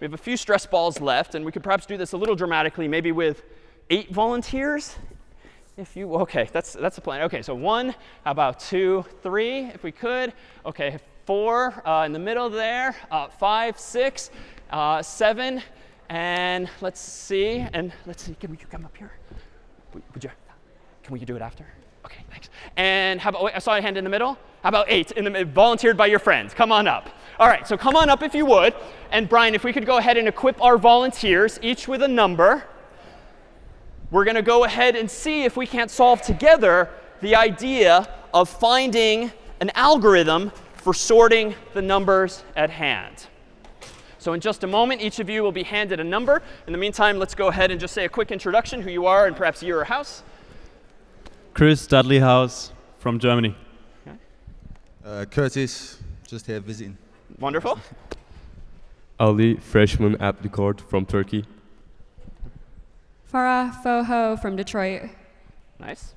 We have a few stress balls left, and we could perhaps do this a little dramatically, maybe with 8 volunteers. OK, that's the plan. OK, so 1, how about 2, 3, if we could. OK, 4 in the middle there, 5, 6, 7, and let's see. Can you come up here? Can we do it after? OK, thanks. And how about, wait, I saw a hand in the middle. How about 8, volunteered by your friends? Come on up. All right, so come on up if you would. And Brian, if we could go ahead and equip our volunteers, each with a number. We're going to go ahead and see if we can't solve together the idea of finding an algorithm for sorting the numbers at hand. So in just a moment, each of you will be handed a number. In the meantime, let's go ahead and just say a quick introduction, who you are and perhaps year or house. Chris Dudley House from Germany. Okay. Curtis, just here visiting. Wonderful. Ali, freshman at the court from Turkey. Farah Foho from Detroit. Nice.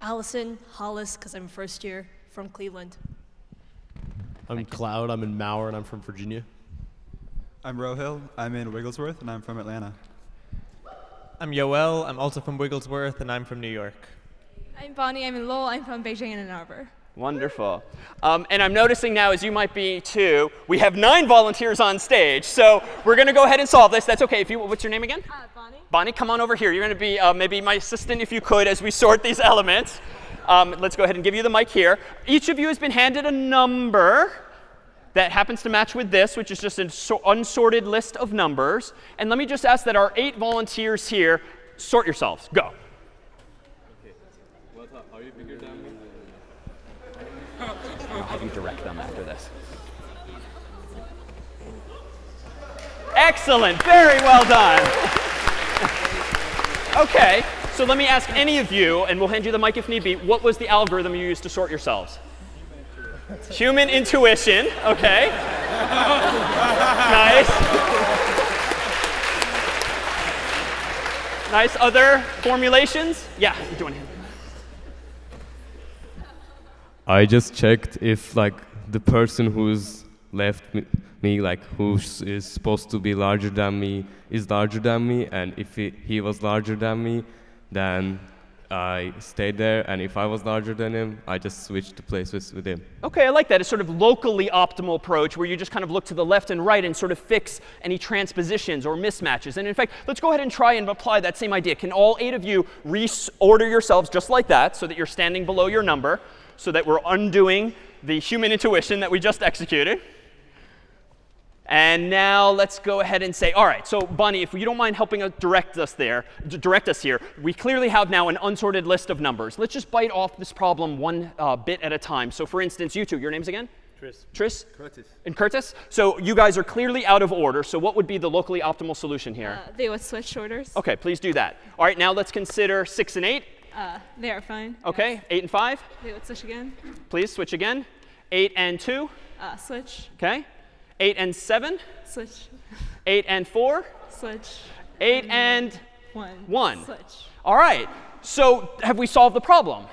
Allison Hollis, because I'm first year, from Cleveland. I'm Cloud, I'm in Mauer, and I'm from Virginia. I'm Rohill, I'm in Wigglesworth, and I'm from Atlanta. I'm Yoel, I'm also from Wigglesworth, and I'm from New York. I'm Bonnie, I'm in Lowell, I'm from Beijing and Ann Arbor. Wonderful. And I'm noticing now, as you might be too, we have 9 volunteers on stage. So we're going to go ahead and solve this. That's OK. What's your name again? Bonnie. Bonnie, come on over here. You're going to be maybe my assistant, if you could, as we sort these elements. Let's go ahead and give you the mic here. Each of you has been handed a number that happens to match with this, which is just an unsorted list of numbers. And let me just ask that our 8 volunteers here sort yourselves. Go. OK. How you figure down? I'll have you direct them after this. Excellent. Very well done. OK, so let me ask any of you, and we'll hand you the mic if need be, what was the algorithm you used to sort yourselves? Human intuition. OK. Nice. Nice. Other formulations? Yeah, you're doing it. I just checked if the person who's left me, who is supposed to be larger than me, is larger than me, and if he was larger than me, then I stayed there, and if I was larger than him, I just switched the places with him. OK, I like that. It's sort of locally optimal approach where you just kind of look to the left and right and sort of fix any transpositions or mismatches. And in fact, let's go ahead and try and apply that same idea. Can all 8 of you reorder yourselves just like that so that you're standing below your number, so that we're undoing the human intuition that we just executed? And now let's go ahead and say, all right, so Bonnie, if you don't mind helping us direct us here, we clearly have now an unsorted list of numbers. Let's just bite off this problem one bit at a time. So for instance, you two, your names again? Tris? Curtis. And Curtis? So you guys are clearly out of order. So what would be the locally optimal solution here? They would switch orders. OK, please do that. All right, now let's consider 6 and 8. They are fine. OK, yes. 8 and 5. They would switch again. Please switch again. 8 and 2. Switch. OK. 8 and 7. Switch. 8 and 4. Switch. 8 and 1. Switch. All right. So have we solved the problem?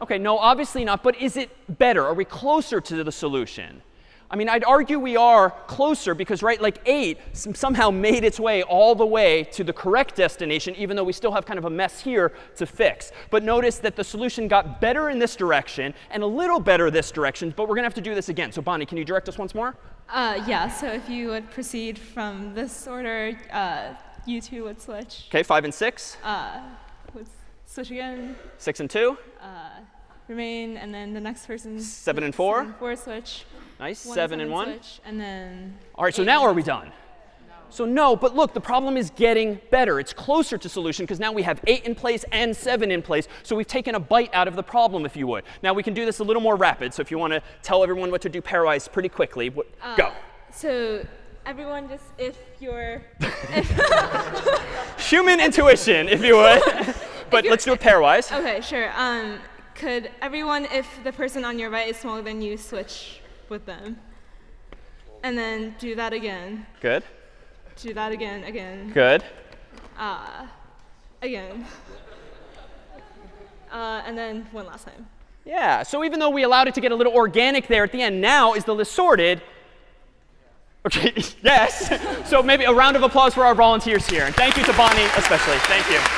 OK, no, obviously not. But is it better? Are we closer to the solution? I mean, I'd argue we are closer because, right, 8 somehow made its way all the way to the correct destination, even though we still have kind of a mess here to fix. But notice that the solution got better in this direction and a little better this direction. But we're going to have to do this again. So Bonnie, can you direct us once more? Yeah, so if you would proceed from this order, you two would switch. OK, 5 and 6. Would switch again. 6 and 2. Remain, and then the next person. 7 and 4. 7 and 4 switch. Nice. 7 and 1. Switch, and then. All right, so now are we done? So no, but look, the problem is getting better. It's closer to solution because now we have 8 in place and 7 in place. So we've taken a bite out of the problem, if you would. Now we can do this a little more rapid. So if you want to tell everyone what to do pairwise pretty quickly, go. So everyone just, if you're. Human intuition, if you would. But let's do it pairwise. OK, sure. Could everyone, if the person on your right is smaller than you, switch with them? And then do that again. Good. Do that again. Good. Again. And then one last time. Yeah, so even though we allowed it to get a little organic there at the end, now is the list sorted? Okay, yes. So maybe a round of applause for our volunteers here. And thank you to Bonnie especially. Thank you.